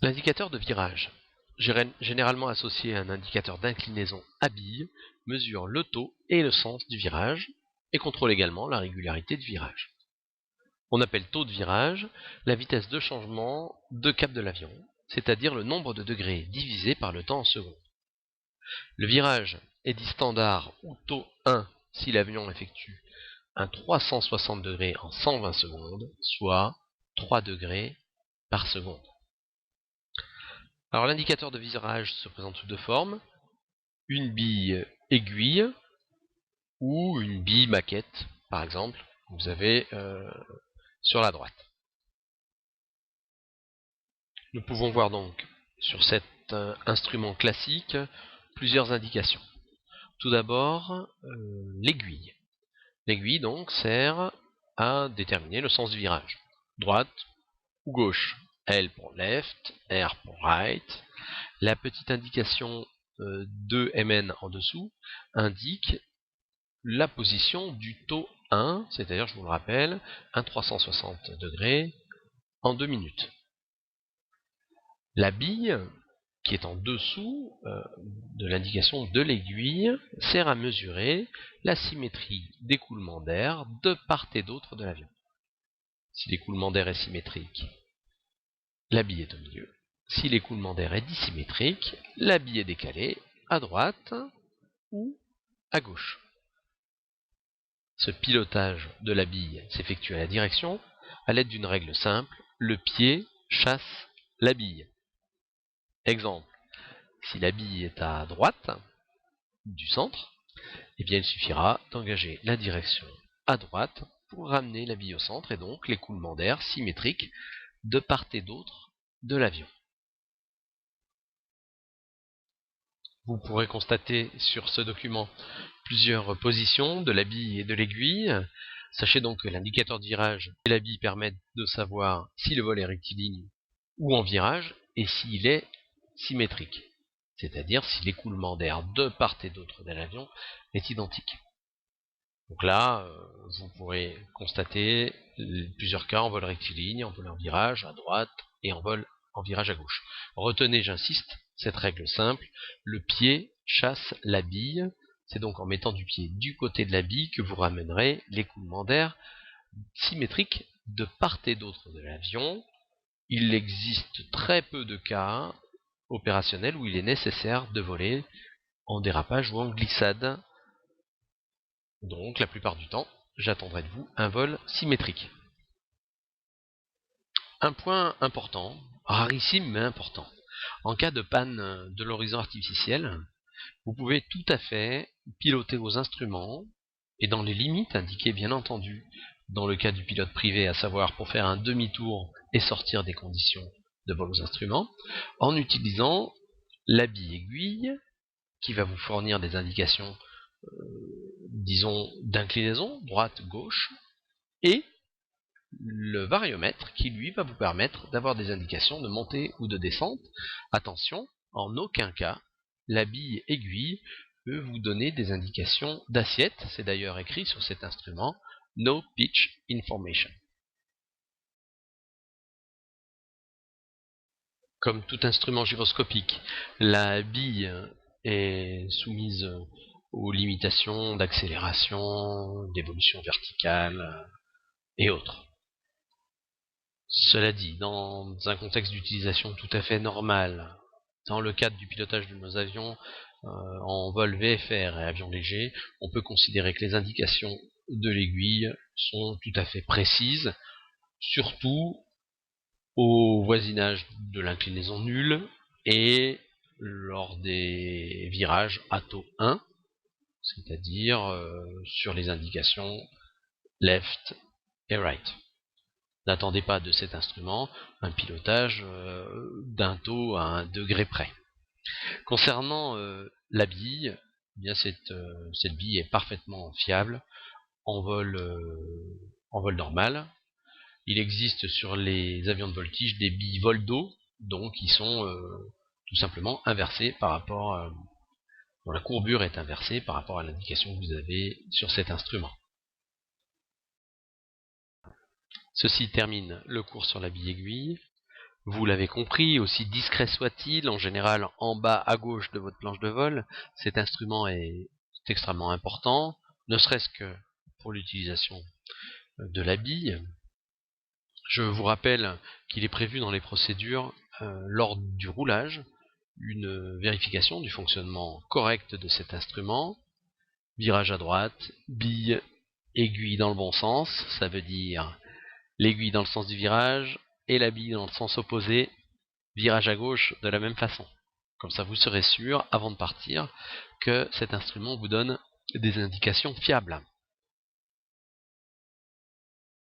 L'indicateur de virage, généralement associé à un indicateur d'inclinaison à bille, mesure le taux et le sens du virage et contrôle également la régularité du virage. On appelle taux de virage la vitesse de changement de cap de l'avion, c'est-à-dire le nombre de degrés divisé par le temps en secondes. Le virage est dit standard ou taux 1 si l'avion effectue un 360 degrés en 120 secondes, soit 3 degrés par seconde. Alors l'indicateur de virage se présente sous deux formes, une bille aiguille ou une bille maquette, par exemple, que vous avez sur la droite. Nous pouvons voir donc sur cet instrument classique plusieurs indications. Tout d'abord, l'aiguille. L'aiguille donc sert à déterminer le sens du virage. Droite ou gauche. L pour left, R pour right. La petite indication 2mn en dessous indique la position du taux 1, c'est-à-dire, je vous le rappelle, un 360 degrés en 2 minutes. La bille, qui est en dessous de l'indication de l'aiguille, sert à mesurer la symétrie d'écoulement d'air de part et d'autre de l'avion. Si l'écoulement d'air est symétrique, la bille est au milieu. Si l'écoulement d'air est dissymétrique, la bille est décalée à droite ou à gauche. Ce pilotage de la bille s'effectue à la direction à l'aide d'une règle simple, le pied chasse la bille. Exemple, si la bille est à droite du centre, eh bien il suffira d'engager la direction à droite pour ramener la bille au centre et donc l'écoulement d'air symétrique de part et d'autre de l'avion. Vous pourrez constater sur ce document plusieurs positions de la bille et de l'aiguille. Sachez donc que l'indicateur de virage et la bille permettent de savoir si le vol est rectiligne ou en virage et s'il est symétrique, c'est-à-dire si l'écoulement d'air de part et d'autre de l'avion est identique. Donc là, vous pourrez constater plusieurs cas en vol rectiligne, en vol en virage à droite et en vol en virage à gauche. Retenez, j'insiste, cette règle simple, le pied chasse la bille. C'est donc en mettant du pied du côté de la bille que vous ramènerez l'écoulement d'air symétrique de part et d'autre de l'avion. Il existe très peu de cas opérationnels où il est nécessaire de voler en dérapage ou en glissade. Donc, la plupart du temps, j'attendrai de vous un vol symétrique. Un point important, rarissime mais important. En cas de panne de l'horizon artificiel, vous pouvez tout à fait piloter vos instruments, et dans les limites indiquées bien entendu dans le cas du pilote privé, à savoir pour faire un demi-tour et sortir des conditions de vol aux instruments, en utilisant la bille aiguille qui va vous fournir des indications disons d'inclinaison, droite-gauche, et le variomètre qui lui va vous permettre d'avoir des indications de montée ou de descente. Attention, en aucun cas la bille aiguille peut vous donner des indications d'assiette, c'est d'ailleurs écrit sur cet instrument, No Pitch Information. Comme tout instrument gyroscopique, la bille est soumise aux limitations d'accélération, d'évolution verticale et autres. Cela dit, dans un contexte d'utilisation tout à fait normal, dans le cadre du pilotage de nos avions en vol VFR et avions légers, on peut considérer que les indications de l'aiguille sont tout à fait précises, surtout au voisinage de l'inclinaison nulle et lors des virages à taux 1, c'est-à-dire sur les indications left et right. N'attendez pas de cet instrument un pilotage d'un taux à un degré près. Concernant la bille, eh bien cette bille est parfaitement fiable en vol normal. Il existe sur les avions de voltige des billes vol d'eau, donc qui sont tout simplement inversées par rapport dont la courbure est inversée par rapport à l'indication que vous avez sur cet instrument. Ceci termine le cours sur la bille aiguille. Vous l'avez compris, aussi discret soit-il, en général en bas à gauche de votre planche de vol, cet instrument est extrêmement important, ne serait-ce que pour l'utilisation de la bille. Je vous rappelle qu'il est prévu dans les procédures, lors du roulage, une vérification du fonctionnement correct de cet instrument. Virage à droite, bille, aiguille dans le bon sens, ça veut dire l'aiguille dans le sens du virage et la bille dans le sens opposé, virage à gauche de la même façon. Comme ça, vous serez sûr, avant de partir, que cet instrument vous donne des indications fiables.